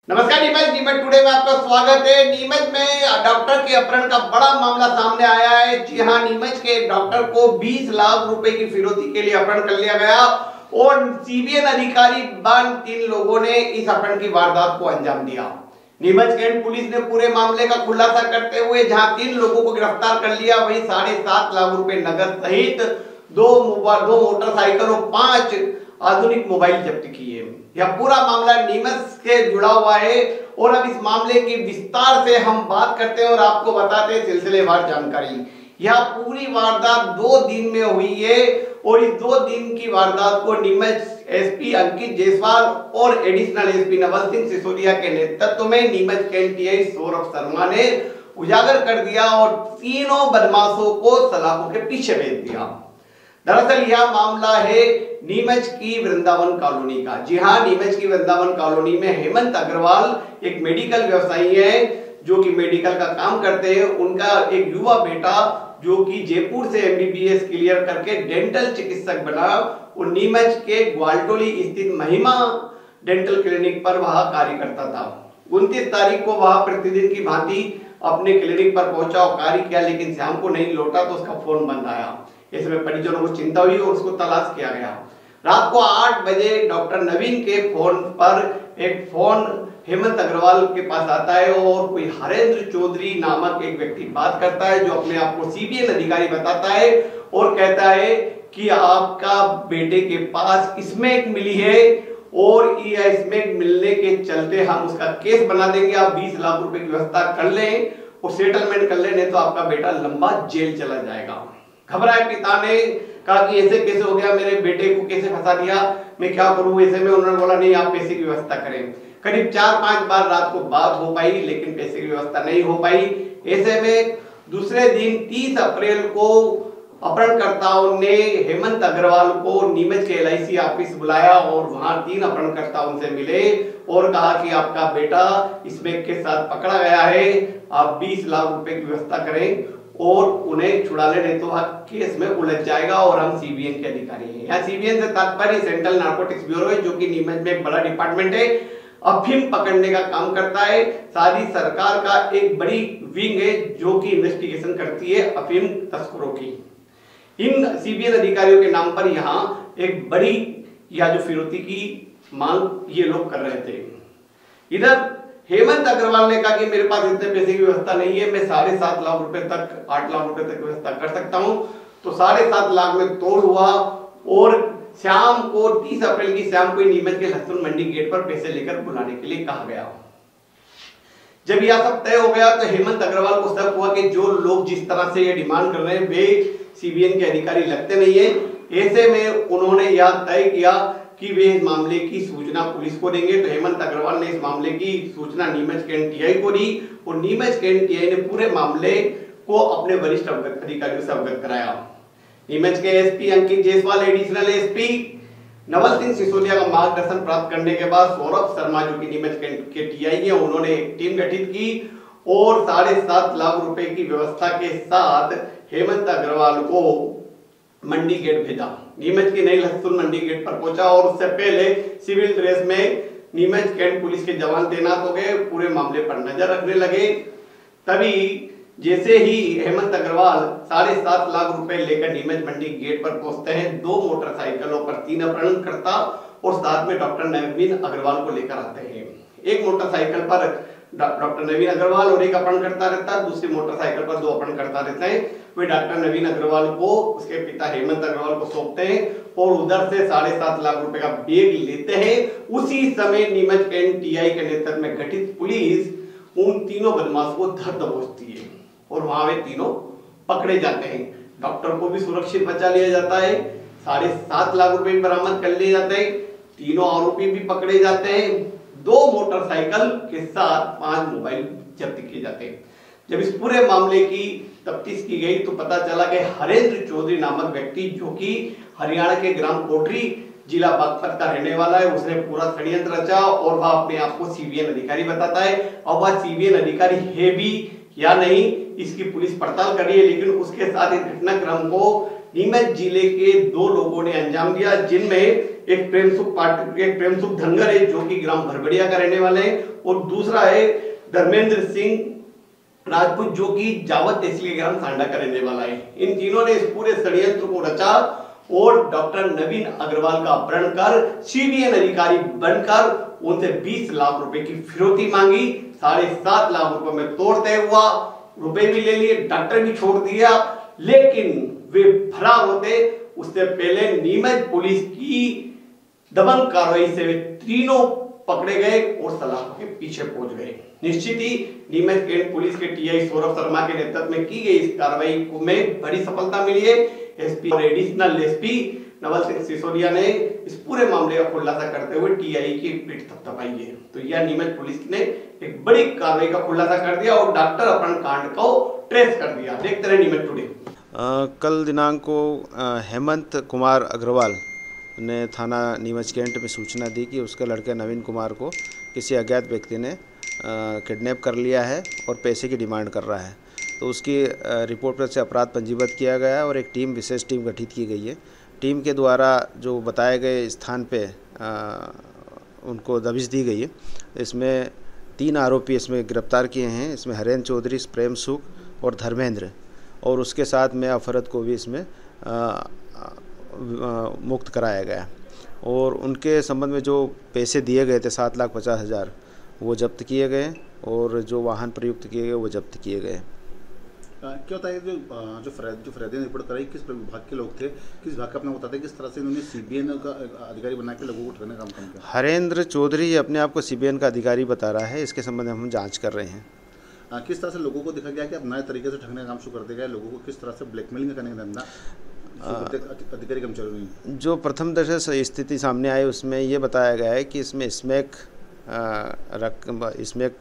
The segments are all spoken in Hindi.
नमस्कार नीमच टुडे में आपका स्वागत है। नीमच में डॉक्टर के अपहरण का बड़ा मामला सामने आया है। जी हां, नीमच के एक डॉक्टर को 20 लाख रुपए की फिरौती के लिए अपहरण कर लिया गया और सीबीएन अधिकारी बन 3 लोगों ने इस अपहरण की वारदात को अंजाम दिया। नीमच कैंट पुलिस ने पूरे मामले का खुलासा करते हुए जहां 3 लोगों को गिरफ्तार कर लिया, वहीं 7.5 लाख रुपए नगद सहित 2 मोटरसाइकिल और 5 आधुनिक मोबाइल जब्त किए। यह पूरा मामला नीमच से जुड़ा हुआ है और अब इस मामले की विस्तार से हम बात करते हैं और आपको बताते हैं सिलसिलेवार जानकारी। यह पूरी वारदात 2 दिन में हुई है और इस 2 दिन की वारदात को नीमच एसपी अंकित जायसवाल और एडिशनल एसपी नवल सिंह सिसोदिया के नेतृत्व में नीमच कैंट टीआई सौरभ शर्मा ने उजागर कर दिया और तीनों बदमाशों को सलाखों के पीछे भेज दिया। दरअसल यह मामला है नीमच की वृंदावन कॉलोनी का। जी हां, नीमच की वृंदावन कॉलोनी में हेमंत अग्रवाल एक मेडिकल व्यवसायी है जो कि मेडिकल का काम करते हैं। उनका एक युवा बेटा जो कि जयपुर से एमबीबीएस क्लियर करके डेंटल चिकित्सक बना और नीमच के ग्वालटोली स्थित महिमा डेंटल क्लिनिक पर वह कार्य करता था। 29 तारीख को वह प्रतिदिन की भांति अपने क्लिनिक पर पहुंचा और कार्य किया, लेकिन शाम को नहीं लौटा तो उसका फोन बंद आया। इसमें परिजनों को चिंता हुई और उसको तलाश किया गया। रात को 8 बजे डॉक्टर नवीन के फोन पर एक फोन हेमंत अग्रवाल के पास आता है और कोई हरेंद्र चौधरी नामक एक व्यक्ति बात करता है जो अपने आप को सीबीएन अधिकारी बताता है और कहता है कि आपका बेटे के पास स्मैक मिली है और यह स्मैक मिलने के चलते हम उसका केस बना देंगे। आप 20 लाख रुपए की व्यवस्था कर लें और सेटलमेंट कर लें, नहीं तो आपका बेटा लंबा जेल चला जाएगा। घबराए पिता ने कहा कि ऐसे कैसे हो गया, मेरे बेटे को कैसे फंसा दिया, मैं क्या करूं। ऐसे में उन्होंने बोला नहीं, आप पैसे की व्यवस्था करें। करीब 4-5 बार रात को बात हो पाई लेकिन पैसे की व्यवस्था नहीं हो पाई। ऐसे में दूसरे दिन 30 अप्रैल को अपहरणकर्ताओं ने हेमंत अग्रवाल को नीमच के एलआईसी ऑफिस बुलाया और वहां 3 अपहरणकर्ता उनसे मिले और कहा कि आपका बेटा इसमें के साथ पकड़ा गया है, आप 20 लाख रुपए की व्यवस्था करें और उन्हें छुड़ा ले, नहीं तो वह केस में उलझ जाएगा और हम सीबीएन के अधिकारी हैं। यहाँ सीबीएन से तात्पर्य सेंट्रल नारकोटिक्स ब्यूरो है जो कि नीमच में एक बड़ा डिपार्टमेंट है, अफीम पकड़ने का काम करता है। सारी सरकार का एक बड़ी विंग है जो कि इन्वेस्टिगेशन करती है अफीम तस्करों की। इन सीबीएन अधिकारियों के नाम पर यहाँ एक बड़ी या जो फिरौती की मांग ये लोग कर रहे थे। इधर हेमंत अग्रवाल ने कहा कि मेरे पास इतने पैसे की व्यवस्था नहीं है, मैं 7.5 लाख रुपए तक 8 लाख रुपए तक व्यवस्था कर सकता हूं। तो 7.5 लाख में तोड़ हुआ और शाम को 30 अप्रैल की शाम को नीमच के लहसुन मंडी गेट पर पैसे लेकर बुलाने के लिए कहा गया। जब यह सब तय हो गया तो हेमंत अग्रवाल को शक हुआ कि जो लोग जिस तरह से ये डिमांड कर रहे हैं वे सीबीएन के अधिकारी लगते नहीं है। ऐसे में उन्होंने यह तय किया कि वे इस मामले की सूचना पुलिस को देंगे। तो हेमंत अग्रवाल ने इस मामले की सूचना नीमच कैंट टीआई को दी और नीमच कैंट टीआई ने पूरे मामले को अपने वरिष्ठ अधिकारियों से अवगत कराया। नीमच के एसपी अंकित जायसवाल, एडिशनल एसपी नवल सिंह सिसोदिया का मार्गदर्शन प्राप्त करने के बाद सौरभ शर्मा जो कि नीमच कैंट के टीआई है, उन्होंने एक टीम गठित की और 7.5 लाख रुपए की व्यवस्था के साथ हेमंत अग्रवाल को मंडी गेट भेजा। नीमच की नई लहसुन मंडी गेट पर पहुंचा और उससे पहले सिविल ड्रेस में नीमच कैंट पुलिस के जवान तैनात हो गए, पूरे मामले पर नजर रखने लगे। तभी जैसे ही हेमंत अग्रवाल 7.5 लाख रुपए लेकर नीमच मंडी गेट पर पहुंचते हैं, 2 मोटरसाइकिलों पर 3 अपहरणकर्ता और साथ में डॉक्टर नवीन अग्रवाल को लेकर आते हैं। एक मोटरसाइकिल पर डॉक्टर नवीन अग्रवाल और एक अपहरणकर्ता रहता है, दूसरी मोटरसाइकिल पर 2 अपहरणकर्ता रहते हैं। वे डॉक्टर नवीन अग्रवाल को उसके पिता हेमंत अग्रवाल को सौंपते हैं और उधर से 7.5 लाख रुपए का बैग लेते हैं। उसी समय नीमच कैंट टीआई के नेतृत्व में गठित पुलिस उन तीनों बदमाशों को धर दबोचती है और वहां वे तीनों पकड़े जाते हैं। डॉक्टर को भी सुरक्षित बचा लिया जाता है, 7.5 लाख रुपए बरामद कर लिए जाते हैं, तीनों आरोपी भी पकड़े जाते हैं, 2 मोटरसाइकिल के साथ 5 मोबाइल जब्त किए जाते हैं। जब इस पूरे मामले की तफ्तीश की गई तो पता चला कि हरेंद्र चौधरी नामक व्यक्ति जो कि हरियाणा के ग्राम कोटरी जिला बागपत का रहने वाला है, उसने पूरा षड्यंत्र रचा और वह अपने आप को सीबीएन अधिकारी बताता है। और वह सीबीएन अधिकारी है भी या नहीं इसकी पुलिस पड़ताल कर रही है, लेकिन उसके साथ इस घटनाक्रम को नीमच जिले के 2 लोगों ने अंजाम दिया, जिनमें एक प्रेमसुख धनगर है जो कि ग्राम भरबड़िया का रहने वाले हैं, और दूसरा है धर्मेंद्र सिंह राजपूत जो कि जावत तहसील के ग्राम सांडा का रहने वाला है। इन तीनों ने इस पूरे षड्यंत्र को रचा और डॉक्टर नवीन अग्रवाल का अपहरण कर सीबीएन अधिकारी बनकर उनसे 20 लाख रुपए की फिरौती मांगी। 7.5 लाख रुपए में तोड़ तय हुआ, रुपए भी ले लिए, डॉक्टर भी छोड़ दिया, लेकिन वे फरार होते उससे पहले नीमच पुलिस की दबंग कार्रवाई से वे तीनों पकड़े गए और सलाखों के पीछे पहुंच गए। निश्चित ही नीमच के पुलिस के टीआई सौरभ शर्मा के नेतृत्व में की गई इस कार्रवाई में बड़ी सफलता मिली है। एसपी और एडिशनल एसपी नवल सिंह सिसोदिया ने इस पूरे मामले का खुलासा करते हुए टीआई की पीठ थपथपाई है। तो यह नीमच पुलिस ने एक बड़ी कार्रवाई का खुलासा कर दिया और डॉक्टर अपहरण कांड को ट्रेस कर दिया। देखते रहे नीमच टुडे। कल दिनांक को हेमंत कुमार अग्रवाल ने थाना नीमच कैंट में सूचना दी कि उसके लड़के नवीन कुमार को किसी अज्ञात व्यक्ति ने किडनैप कर लिया है और पैसे की डिमांड कर रहा है। तो उसकी रिपोर्ट पर से अपराध पंजीबद्ध किया गया है और एक विशेष टीम गठित की गई है। टीम के द्वारा जो बताए गए स्थान पे उनको दबिश दी गई है। इसमें 3 आरोपी इसमें गिरफ्तार किए हैं। इसमें हरेंद्र चौधरी, प्रेमसुख और धर्मेंद्र, और उसके साथ में अफरत को भी इसमें मुक्त कराया गया। और उनके संबंध में जो पैसे दिए गए थे 7,50,000 वो जब्त किए गए और जो वाहन प्रयुक्त किए गए वो जब्त किए गए। क्या होता है जो फरियादी ने रिपोर्ट कराई, किस विभाग के लोग थे, किस विभाग का अपना बताते हैं, किस तरह से इन्होंने सीबीएन का अधिकारी बना के लोगों को ठगने का काम किया? हरेंद्र चौधरी अपने आप को सीबीएन का अधिकारी बता रहा है। इसके संबंध में हम जांच कर रहे हैं। किस तरह से लोगों को देखा गया कि अब नए तरीके से ठगने का काम शुरू कर दिया गया, लोगों को किस तरह से ब्लैकमेलिंग करने का धंधा अधिकारी कर्मचारी? जो प्रथम दर्शा से स्थिति सामने आई उसमें ये बताया गया है कि इसमें स्मैक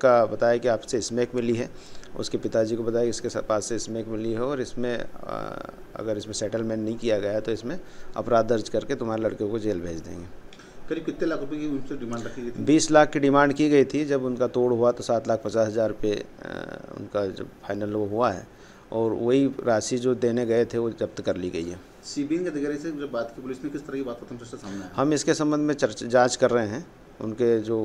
का बताया कि आपसे स्मैक मिली है। उसके पिताजी को बताया कि इसके पास से स्मैक मिली है और इसमें अगर इसमें सेटलमेंट नहीं किया गया तो इसमें अपराध दर्ज करके तुम्हारे लड़के को जेल भेज देंगे। करीब कितने लाख रुपए की उनसे डिमांड रखी गई थी? 20 लाख की डिमांड की गई थी। जब उनका तोड़ हुआ तो 7,50,000 रुपये उनका जब फाइनल हुआ है और वही राशि जो देने गए थे वो जब्त कर ली गई है। सीबीएन के अधिकारी से जब बात की पुलिस ने, किस तरह की बात प्रथम दृष्टया सामने आई? हम इसके संबंध में जांच कर रहे हैं। उनके जो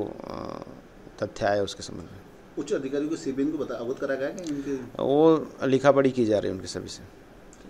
तथ्य आए उसके संबंध में उच्च अधिकारियों को सीबीएन को अवगत कराया गया कि इनके वो लिखा पढ़ी की जा रही है उनके सभी से।